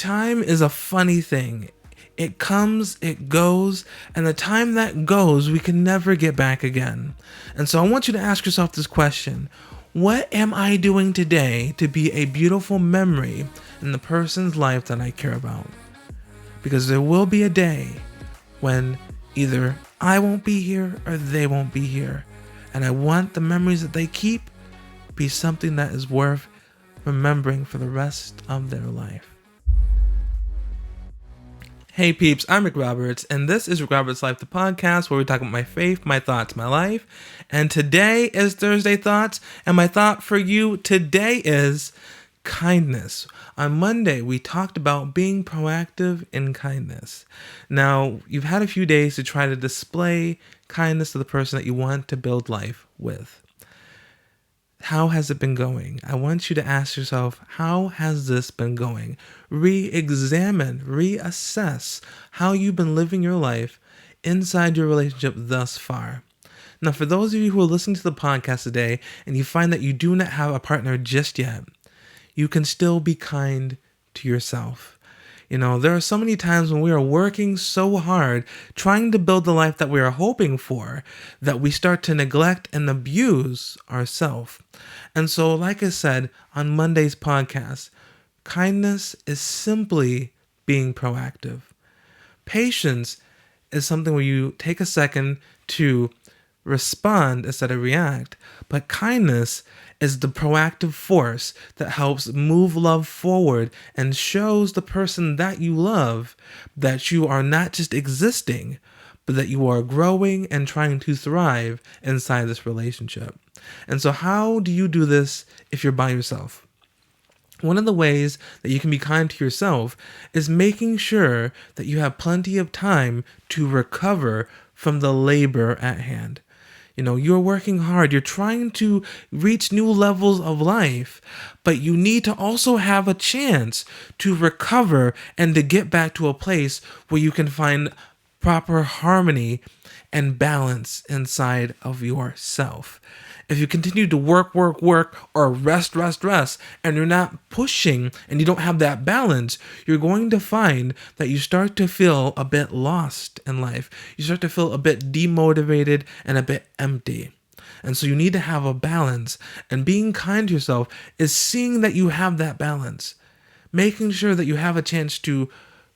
time is a funny thing. It comes, it goes, and the time that goes, we can never get back again. And so I want you to ask yourself this question. What am I doing today to be a beautiful memory in the person's life that I care about? Because there will be a day when either I won't be here or they won't be here. And I want the memories that they keep be something that is worth remembering for the rest of their life. Hey peeps, I'm Rick Roberts, and this is Rick Roberts Life, the podcast where we talk about my faith, my thoughts, my life. And today is Thursday Thoughts, and my thought for you today is kindness. On Monday, we talked about being proactive in kindness. Now, you've had a few days to try to display kindness to the person that you want to build life with. How has it been going? I want you to ask yourself, how has this been going? Re-examine, reassess how you've been living your life inside your relationship thus far. Now, for those of you who are listening to the podcast today and you find that you do not have a partner just yet, you can still be kind to yourself. You know, there are so many times when we are working so hard trying to build the life that we are hoping for that we start to neglect and abuse ourselves. And so, like I said on Monday's podcast, kindness is simply being proactive. Patience is something where you take a second to respond instead of react. But kindness is the proactive force that helps move love forward and shows the person that you love that you are not just existing, but that you are growing and trying to thrive inside this relationship. And so how do you do this if you're by yourself? One of the ways that you can be kind to yourself is making sure that you have plenty of time to recover from the labor at hand. You know, you're working hard, you're trying to reach new levels of life, but you need to also have a chance to recover and to get back to a place where you can find proper harmony and balance inside of yourself. If you continue to work, or rest, and you're not pushing and you don't have that balance, you're going to find that you start to feel a bit lost in life. You start to feel a bit demotivated and a bit empty. And so you need to have a balance. And being kind to yourself is seeing that you have that balance. Making sure that you have a chance to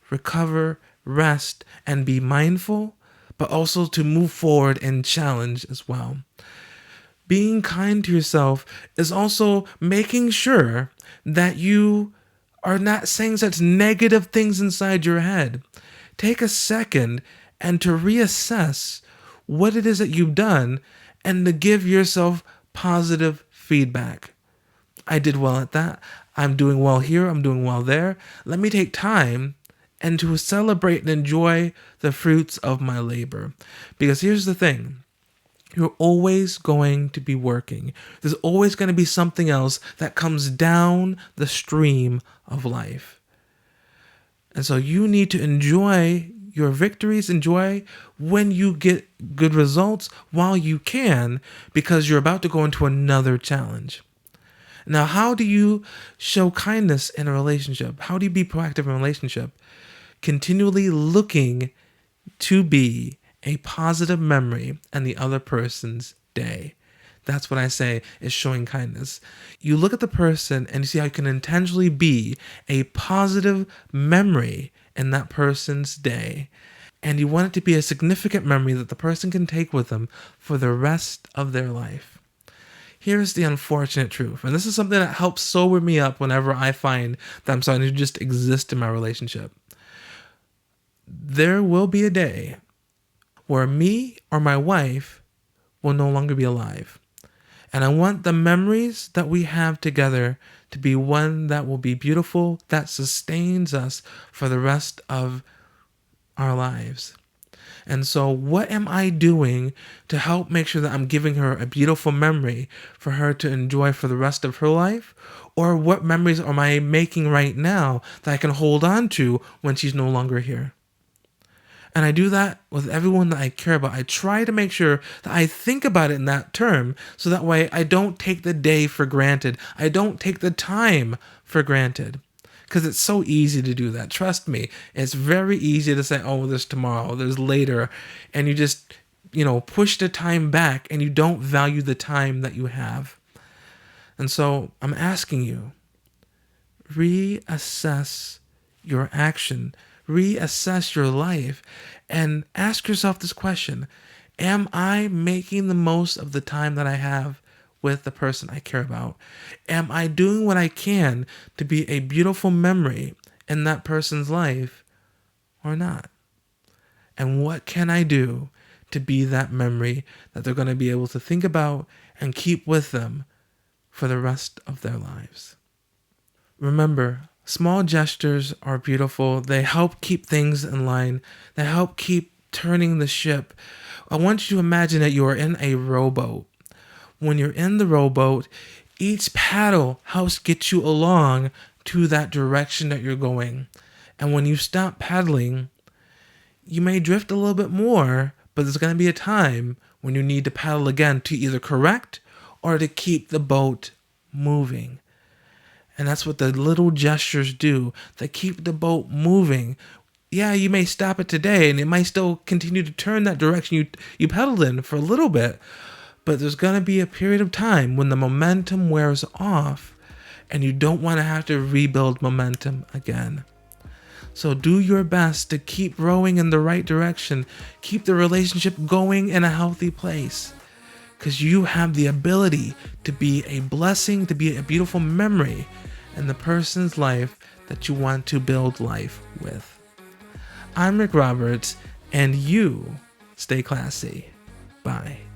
recover, rest, and be mindful, but also to move forward and challenge as well. Being kind to yourself is also making sure that you are not saying such negative things inside your head. Take a second and to reassess what it is that you've done and to give yourself positive feedback. I did well at that. I'm doing well here. I'm doing well there. Let me take time and to celebrate and enjoy the fruits of my labor. Because here's the thing. You're always going to be working. There's always going to be something else that comes down the stream of life. And so you need to enjoy your victories, enjoy when you get good results while you can, because you're about to go into another challenge. Now, how do you show kindness in a relationship? How do you be proactive in a relationship? Continually looking to be a positive memory in the other person's day. That's what I say is showing kindness. You look at the person and you see how you can intentionally be a positive memory in that person's day. And you want it to be a significant memory that the person can take with them for the rest of their life. Here's the unfortunate truth, and this is something that helps sober me up whenever I find that I'm starting to just exist in my relationship. There will be a day where me or my wife will no longer be alive. And I want the memories that we have together to be one that will be beautiful, that sustains us for the rest of our lives. And so what am I doing to help make sure that I'm giving her a beautiful memory for her to enjoy for the rest of her life? Or what memories am I making right now that I can hold on to when she's no longer here? And I do that with everyone that I care about. I try to make sure that I think about it in that term so that way I don't take the day for granted. I don't take the time for granted. Because it's so easy to do that. Trust me, it's very easy to say, oh, there's tomorrow, there's later. And you just, push the time back and you don't value the time that you have. And so I'm asking you, reassess your action, reassess your life, and ask yourself this question: am I making the most of the time that I have with the person I care about? Am I doing what I can to be a beautiful memory in that person's life or not? And what can I do to be that memory that they're going to be able to think about and keep with them for the rest of their lives? Remember, small gestures are beautiful. They help keep things in line. They help keep turning the ship. I want you to imagine that you are in a rowboat. When you're in the rowboat, each paddle helps get you along to that direction that you're going. And when you stop paddling, you may drift a little bit more, but there's going to be a time when you need to paddle again to either correct or to keep the boat moving. And that's what the little gestures do. They keep the boat moving. Yeah, you may stop it today and it might still continue to turn that direction you pedaled in for a little bit. But there's going to be a period of time when the momentum wears off and you don't want to have to rebuild momentum again. So do your best to keep rowing in the right direction. Keep the relationship going in a healthy place. Because you have the ability to be a blessing, to be a beautiful memory in the person's life that you want to build life with. I'm Rick Roberts, and you stay classy. Bye.